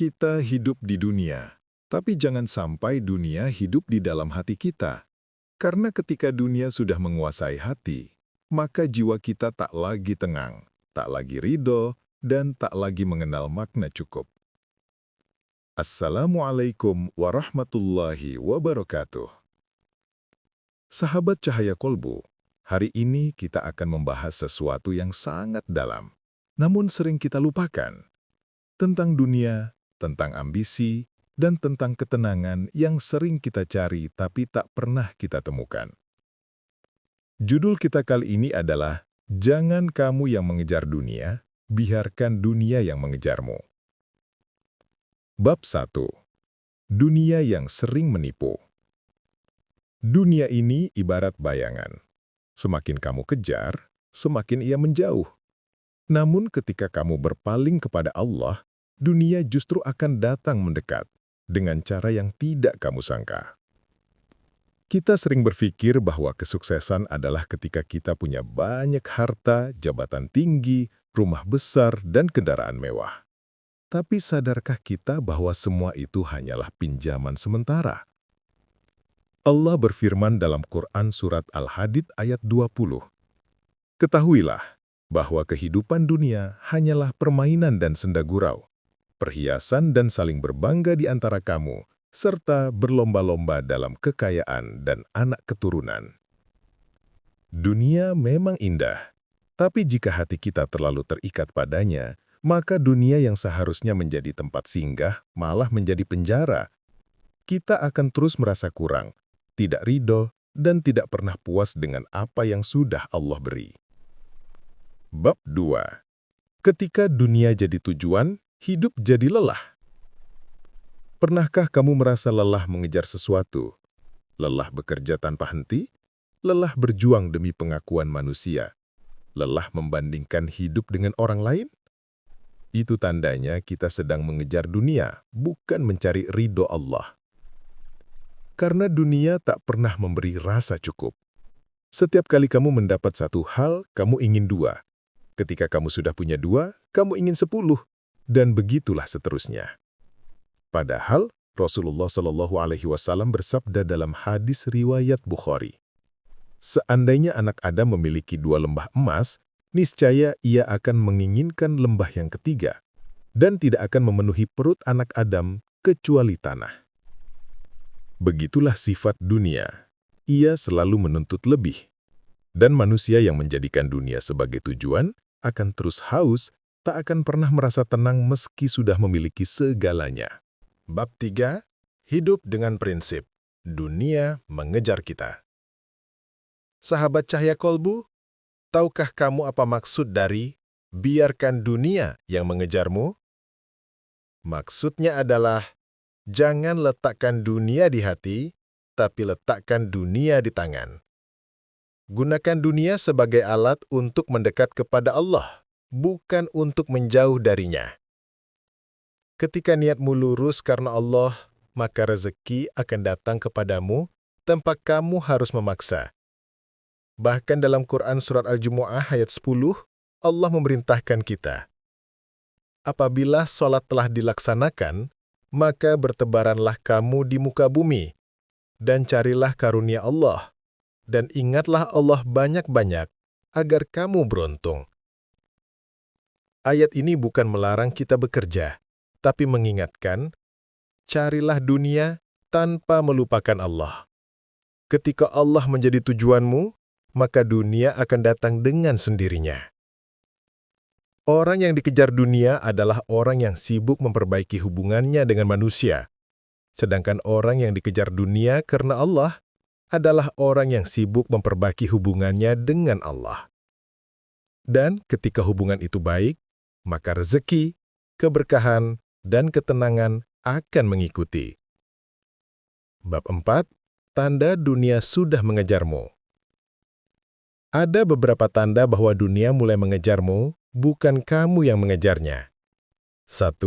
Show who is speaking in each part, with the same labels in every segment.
Speaker 1: Kita hidup di dunia, tapi jangan sampai dunia hidup di dalam hati kita. Karena ketika dunia sudah menguasai hati, maka jiwa kita tak lagi tenang, tak lagi ridho, dan tak lagi mengenal makna cukup. Assalamualaikum warahmatullahi wabarakatuh. Sahabat Cahaya Kolbu, hari ini kita akan membahas sesuatu yang sangat dalam, namun sering kita lupakan. Tentang dunia, tentang ambisi, dan tentang ketenangan yang sering kita cari tapi tak pernah kita temukan. Judul kita kali ini adalah Jangan Kamu Yang Mengejar Dunia, Biarkan Dunia Yang Mengejarmu. Bab 1. Dunia yang sering menipu. Dunia ini ibarat bayangan. Semakin kamu kejar, semakin ia menjauh. Namun ketika kamu berpaling kepada Allah, dunia justru akan datang mendekat dengan cara yang tidak kamu sangka. Kita sering berpikir bahwa kesuksesan adalah ketika kita punya banyak harta, jabatan tinggi, rumah besar, dan kendaraan mewah. Tapi sadarkah kita bahwa semua itu hanyalah pinjaman sementara? Allah berfirman dalam Quran Surat Al-Hadid ayat 20. Ketahuilah bahwa kehidupan dunia hanyalah permainan dan senda gurau, perhiasan dan saling berbangga di antara kamu, serta berlomba-lomba dalam kekayaan dan anak keturunan. Dunia memang indah, tapi jika hati kita terlalu terikat padanya, maka dunia yang seharusnya menjadi tempat singgah malah menjadi penjara. Kita akan terus merasa kurang, tidak ridho, dan tidak pernah puas dengan apa yang sudah Allah beri. Bab 2. Ketika dunia jadi tujuan, hidup jadi lelah. Pernahkah kamu merasa lelah mengejar sesuatu? Lelah bekerja tanpa henti? Lelah berjuang demi pengakuan manusia? Lelah membandingkan hidup dengan orang lain? Itu tandanya kita sedang mengejar dunia, bukan mencari ridho Allah. Karena dunia tak pernah memberi rasa cukup. Setiap kali kamu mendapat satu hal, kamu ingin dua. Ketika kamu sudah punya dua, kamu ingin 10. Dan begitulah seterusnya. Padahal, Rasulullah SAW bersabda dalam hadis riwayat Bukhari, seandainya anak Adam memiliki 2 lembah emas, niscaya ia akan menginginkan lembah yang ketiga, dan tidak akan memenuhi perut anak Adam kecuali tanah. Begitulah sifat dunia. Ia selalu menuntut lebih. Dan manusia yang menjadikan dunia sebagai tujuan akan terus haus, tak akan pernah merasa tenang meski sudah memiliki segalanya. Bab 3. Hidup dengan prinsip. Dunia mengejar kita. Sahabat Cahaya Kolbu, tahukah kamu apa maksud dari biarkan dunia yang mengejarmu? Maksudnya adalah, jangan letakkan dunia di hati, tapi letakkan dunia di tangan. Gunakan dunia sebagai alat untuk mendekat kepada Allah, bukan untuk menjauh darinya. Ketika niatmu lurus karena Allah, maka rezeki akan datang kepadamu tanpa kamu harus memaksa. Bahkan dalam Quran Surat Al-Jumu'ah ayat 10, Allah memerintahkan kita, apabila sholat telah dilaksanakan, maka bertebaranlah kamu di muka bumi, dan carilah karunia Allah, dan ingatlah Allah banyak-banyak, agar kamu beruntung. Ayat ini bukan melarang kita bekerja, tapi mengingatkan, carilah dunia tanpa melupakan Allah. Ketika Allah menjadi tujuanmu, maka dunia akan datang dengan sendirinya. Orang yang dikejar dunia adalah orang yang sibuk memperbaiki hubungannya dengan manusia. Sedangkan orang yang dikejar dunia karena Allah adalah orang yang sibuk memperbaiki hubungannya dengan Allah. Dan ketika hubungan itu baik, maka rezeki, keberkahan, dan ketenangan akan mengikuti. Bab 4. Tanda dunia sudah mengejarmu. Ada beberapa tanda bahwa dunia mulai mengejarmu, bukan kamu yang mengejarnya. 1.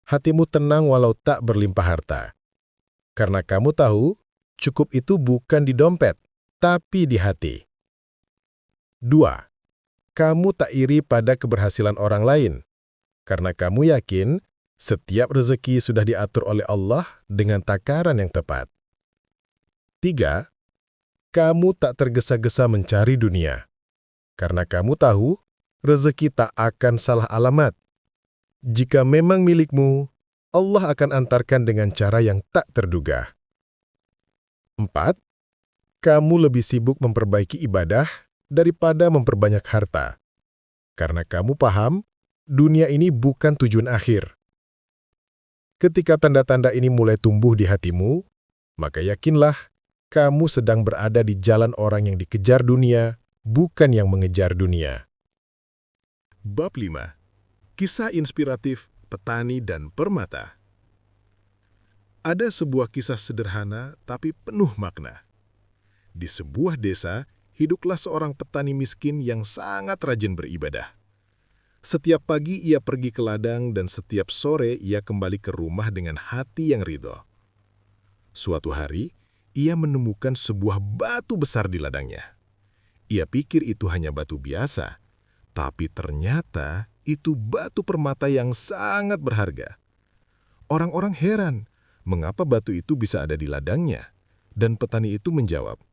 Speaker 1: Hatimu tenang walau tak berlimpah harta. Karena kamu tahu, cukup itu bukan di dompet, tapi di hati. 2. Kamu tak iri pada keberhasilan orang lain. Karena kamu yakin, Setiap rezeki sudah diatur oleh Allah dengan takaran yang tepat. 3. Kamu tak tergesa-gesa mencari dunia. Karena kamu tahu, rezeki tak akan salah alamat. Jika memang milikmu, Allah akan antarkan dengan cara yang tak terduga. 4. Kamu lebih sibuk memperbaiki ibadah daripada memperbanyak harta. Karena kamu paham, dunia ini bukan tujuan akhir. Ketika tanda-tanda ini mulai tumbuh di hatimu, maka yakinlah kamu sedang berada di jalan orang yang dikejar dunia, bukan yang mengejar dunia. Bab 5. Kisah inspiratif petani dan permata. Ada sebuah kisah sederhana tapi penuh makna. Di sebuah desa, hiduplah seorang petani miskin yang sangat rajin beribadah. Setiap pagi ia pergi ke ladang dan setiap sore ia kembali ke rumah dengan hati yang ridho. Suatu hari, ia menemukan sebuah batu besar di ladangnya. Ia pikir itu hanya batu biasa, tapi ternyata itu batu permata yang sangat berharga. Orang-orang heran, mengapa batu itu bisa ada di ladangnya? Dan petani itu menjawab,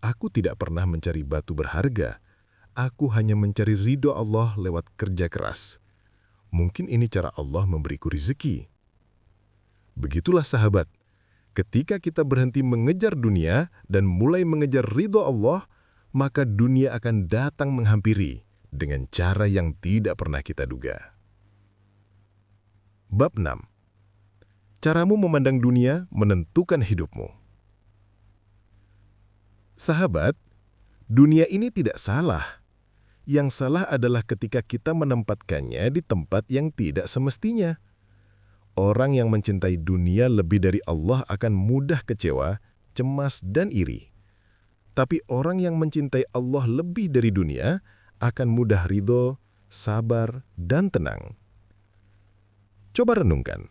Speaker 1: "Aku tidak pernah mencari batu berharga. Aku hanya mencari ridho Allah lewat kerja keras. Mungkin ini cara Allah memberiku rezeki." Begitulah sahabat, ketika kita berhenti mengejar dunia dan mulai mengejar ridho Allah, maka dunia akan datang menghampiri dengan cara yang tidak pernah kita duga. Bab 6. Caramu memandang dunia menentukan hidupmu. Sahabat, dunia ini tidak salah. Yang salah adalah ketika kita menempatkannya di tempat yang tidak semestinya. Orang yang mencintai dunia lebih dari Allah akan mudah kecewa, cemas, dan iri. Tapi orang yang mencintai Allah lebih dari dunia akan mudah ridho, sabar, dan tenang. Coba renungkan.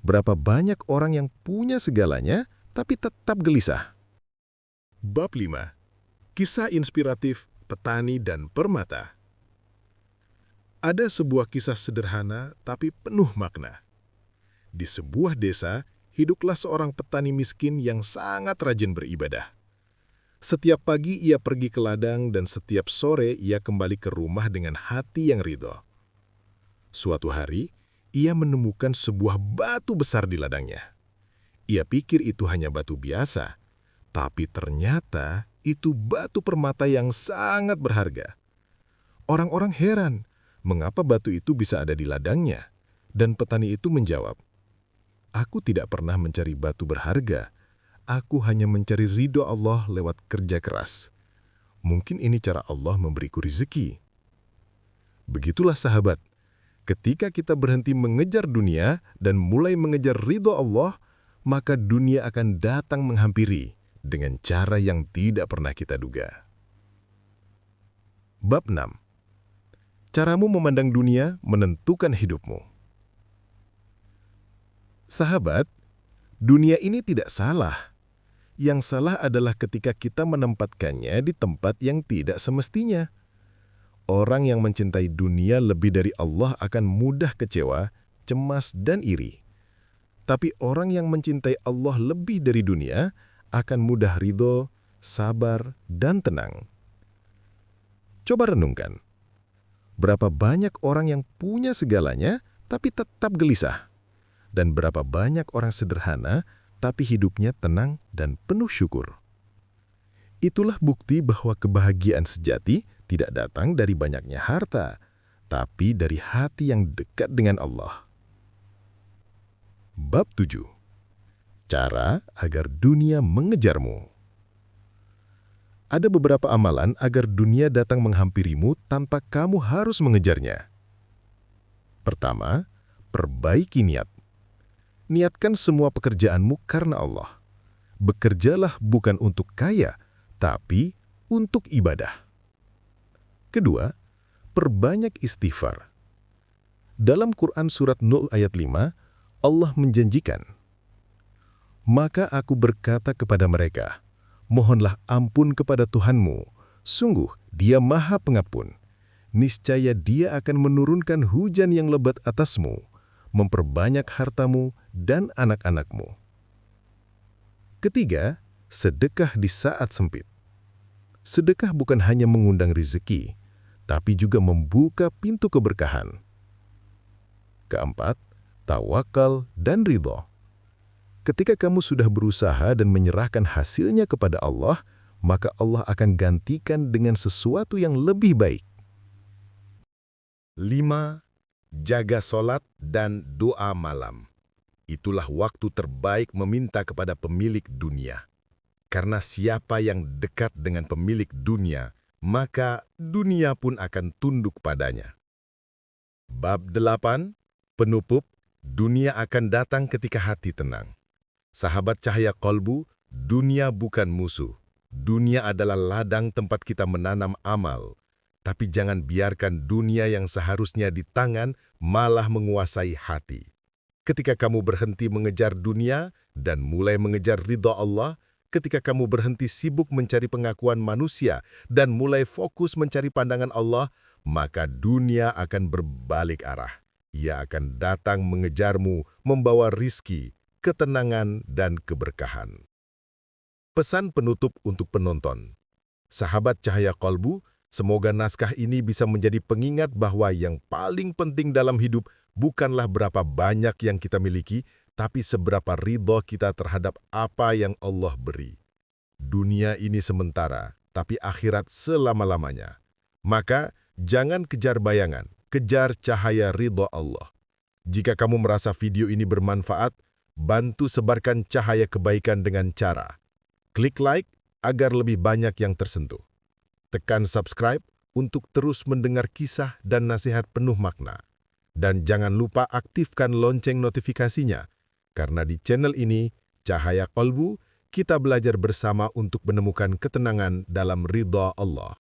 Speaker 1: Berapa banyak orang yang punya segalanya tapi tetap gelisah? Bab 5. Kisah inspiratif petani dan permata. Ada sebuah kisah sederhana tapi penuh makna. Di sebuah desa, hiduplah seorang petani miskin yang sangat rajin beribadah. Setiap pagi ia pergi ke ladang dan setiap sore ia kembali ke rumah dengan hati yang ridho. Suatu hari, ia menemukan sebuah batu besar di ladangnya. Ia pikir itu hanya batu biasa, tapi ternyata itu batu permata yang sangat berharga. Orang-orang heran, mengapa batu itu bisa ada di ladangnya? Dan petani itu menjawab, "Aku tidak pernah mencari batu berharga. Aku hanya mencari ridho Allah lewat kerja keras. Mungkin ini cara Allah memberiku rezeki." Begitulah sahabat, ketika kita berhenti mengejar dunia dan mulai mengejar ridho Allah, maka dunia akan datang menghampiri dengan cara yang tidak pernah kita duga. Bab 6. Caramu memandang dunia menentukan hidupmu. Sahabat, dunia ini tidak salah. Yang salah adalah ketika kita menempatkannya di tempat yang tidak semestinya. Orang yang mencintai dunia lebih dari Allah akan mudah kecewa, cemas, dan iri. Tapi orang yang mencintai Allah lebih dari dunia akan mudah ridho, sabar, dan tenang. Coba renungkan. Berapa banyak orang yang punya segalanya tapi tetap gelisah? Dan berapa banyak orang sederhana tapi hidupnya tenang dan penuh syukur? Itulah bukti bahwa kebahagiaan sejati tidak datang dari banyaknya harta, tapi dari hati yang dekat dengan Allah. Bab 7. Cara agar dunia mengejarmu. Ada beberapa amalan agar dunia datang menghampirimu tanpa kamu harus mengejarnya. Pertama, perbaiki niat. Niatkan semua pekerjaanmu karena Allah. Bekerjalah bukan untuk kaya, tapi untuk ibadah. Kedua, perbanyak istighfar. Dalam Quran Surat Nuh ayat 5, Allah menjanjikan, "Maka aku berkata kepada mereka, mohonlah ampun kepada Tuhanmu, sungguh Dia Maha Pengampun. Niscaya Dia akan menurunkan hujan yang lebat atasmu, memperbanyak hartamu dan anak-anakmu. Ketiga, sedekah di saat sempit. Sedekah bukan hanya mengundang rezeki, tapi juga membuka pintu keberkahan. Keempat, tawakal dan ridho. Ketika kamu sudah berusaha dan menyerahkan hasilnya kepada Allah, maka Allah akan gantikan dengan sesuatu yang lebih baik. 5. Jaga solat dan doa malam. Itulah waktu terbaik meminta kepada pemilik dunia. Karena siapa yang dekat dengan pemilik dunia, maka dunia pun akan tunduk padanya. Bab 8. Penutup, dunia akan datang ketika hati tenang. Sahabat cahaya kolbu, dunia bukan musuh. Dunia adalah ladang tempat kita menanam amal. Tapi jangan biarkan dunia yang seharusnya di tangan malah menguasai hati. Ketika kamu berhenti mengejar dunia dan mulai mengejar ridha Allah, ketika kamu berhenti sibuk mencari pengakuan manusia dan mulai fokus mencari pandangan Allah, maka dunia akan berbalik arah. Ia akan datang mengejarmu, membawa rizki, ketenangan, dan keberkahan. Pesan penutup untuk penonton. Sahabat cahaya kolbu, semoga naskah ini bisa menjadi pengingat bahwa yang paling penting dalam hidup bukanlah berapa banyak yang kita miliki, tapi seberapa ridho kita terhadap apa yang Allah beri. Dunia ini sementara, tapi akhirat selama-lamanya. Maka, jangan kejar bayangan, kejar cahaya ridho Allah. Jika kamu merasa video ini bermanfaat, bantu sebarkan cahaya kebaikan dengan cara klik like agar lebih banyak yang tersentuh. Tekan subscribe untuk terus mendengar kisah dan nasihat penuh makna. Dan jangan lupa aktifkan lonceng notifikasinya, karena di channel ini, Cahaya Kolbu, kita belajar bersama untuk menemukan ketenangan dalam ridha Allah.